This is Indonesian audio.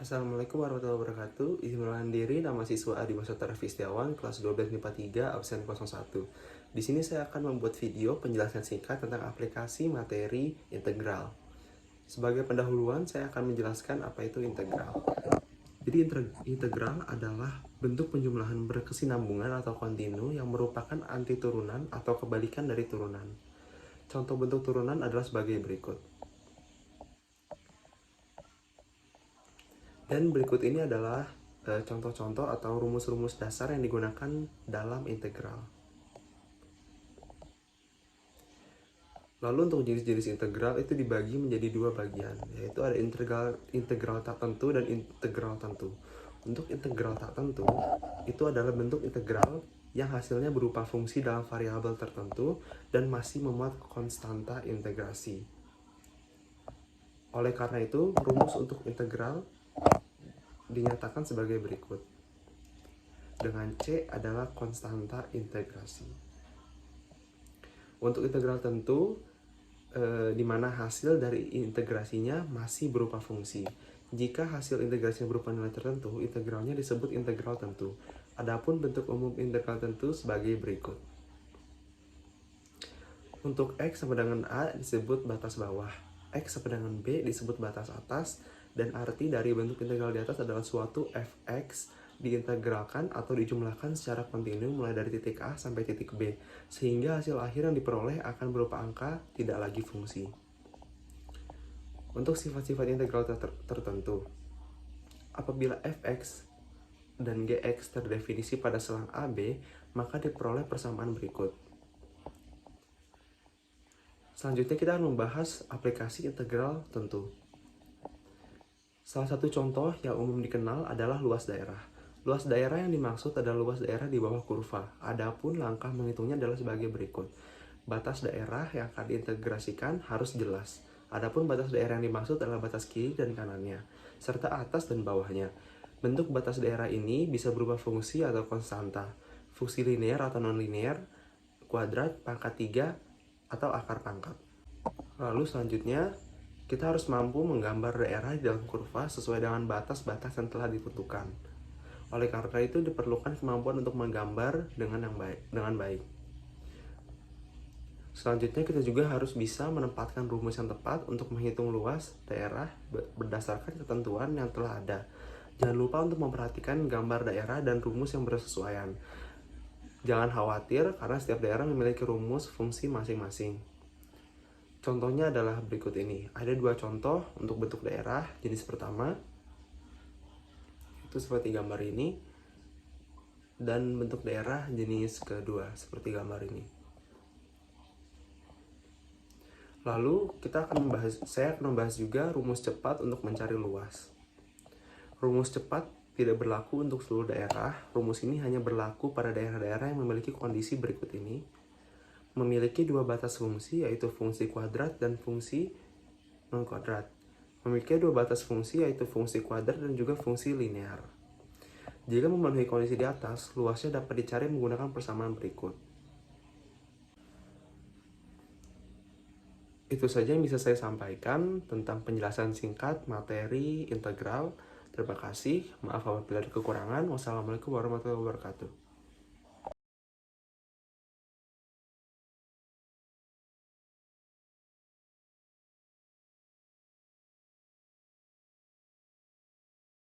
Assalamualaikum warahmatullahi wabarakatuh. Izin mengenalkan diri, nama siswa Adi Masutara Fistiawan, kelas 12 MIPA 3, absen 01. Di sini saya akan membuat video penjelasan singkat tentang aplikasi materi integral. Sebagai pendahuluan, saya akan menjelaskan apa itu integral. Jadi integral adalah bentuk penjumlahan berkesinambungan atau kontinu yang merupakan anti turunan atau kebalikan dari turunan. Contoh bentuk turunan adalah sebagai berikut. Dan berikut ini adalah contoh-contoh atau rumus-rumus dasar yang digunakan dalam integral. Lalu untuk jenis-jenis integral itu dibagi menjadi dua bagian, yaitu ada integral tak tentu dan integral tentu. Untuk integral tak tentu, itu adalah bentuk integral yang hasilnya berupa fungsi dalam variabel tertentu dan masih memuat konstanta integrasi. Oleh karena itu, rumus untuk integral dinyatakan sebagai berikut. Dengan C adalah konstanta integrasi. Untuk integral tentu, di mana hasil dari integrasinya masih berupa fungsi. Jika hasil integrasinya berupa nilai tertentu, integralnya disebut integral tentu. Adapun bentuk umum integral tentu sebagai berikut. Untuk X sama dengan A disebut batas bawah, X sama dengan B disebut batas atas, dan arti dari bentuk integral di atas adalah suatu fx diintegralkan atau dijumlahkan secara kontinu mulai dari titik A sampai titik B, sehingga hasil akhir yang diperoleh akan berupa angka, tidak lagi fungsi. Untuk sifat-sifat integral tertentu, apabila fx dan gx terdefinisi pada selang AB, maka diperoleh persamaan berikut. Selanjutnya kita akan membahas aplikasi integral tentu. Salah satu contoh yang umum dikenal adalah luas daerah. Luas daerah yang dimaksud adalah luas daerah di bawah kurva. Adapun langkah menghitungnya adalah sebagai berikut. Batas daerah yang akan diintegrasikan harus jelas. Adapun batas daerah yang dimaksud adalah batas kiri dan kanannya, serta atas dan bawahnya. Bentuk batas daerah ini bisa berupa fungsi atau konstanta, fungsi linear atau non-linear, kuadrat, pangkat 3, atau akar pangkat. Lalu selanjutnya, kita harus mampu menggambar daerah di dalam kurva sesuai dengan batas-batas yang telah ditentukan. Oleh karena itu diperlukan kemampuan untuk menggambar dengan baik. Selanjutnya kita juga harus bisa menempatkan rumus yang tepat untuk menghitung luas daerah berdasarkan ketentuan yang telah ada. Jangan lupa untuk memperhatikan gambar daerah dan rumus yang bersesuaian. Jangan khawatir karena setiap daerah memiliki rumus fungsi masing-masing. Contohnya adalah berikut ini. Ada dua contoh untuk bentuk daerah. Jenis pertama itu seperti gambar ini, dan bentuk daerah jenis kedua seperti gambar ini. Lalu saya akan membahas juga rumus cepat untuk mencari luas. Rumus cepat tidak berlaku untuk seluruh daerah. Rumus ini hanya berlaku pada daerah-daerah yang memiliki kondisi berikut ini. Memiliki dua batas fungsi, yaitu fungsi kuadrat dan fungsi non-kuadrat. Memiliki dua batas fungsi, yaitu fungsi kuadrat dan juga fungsi linear. Jika memenuhi kondisi di atas, luasnya dapat dicari menggunakan persamaan berikut. Itu saja yang bisa saya sampaikan tentang penjelasan singkat materi integral. Terima kasih, maaf apabila ada kekurangan. Wassalamualaikum warahmatullahi wabarakatuh.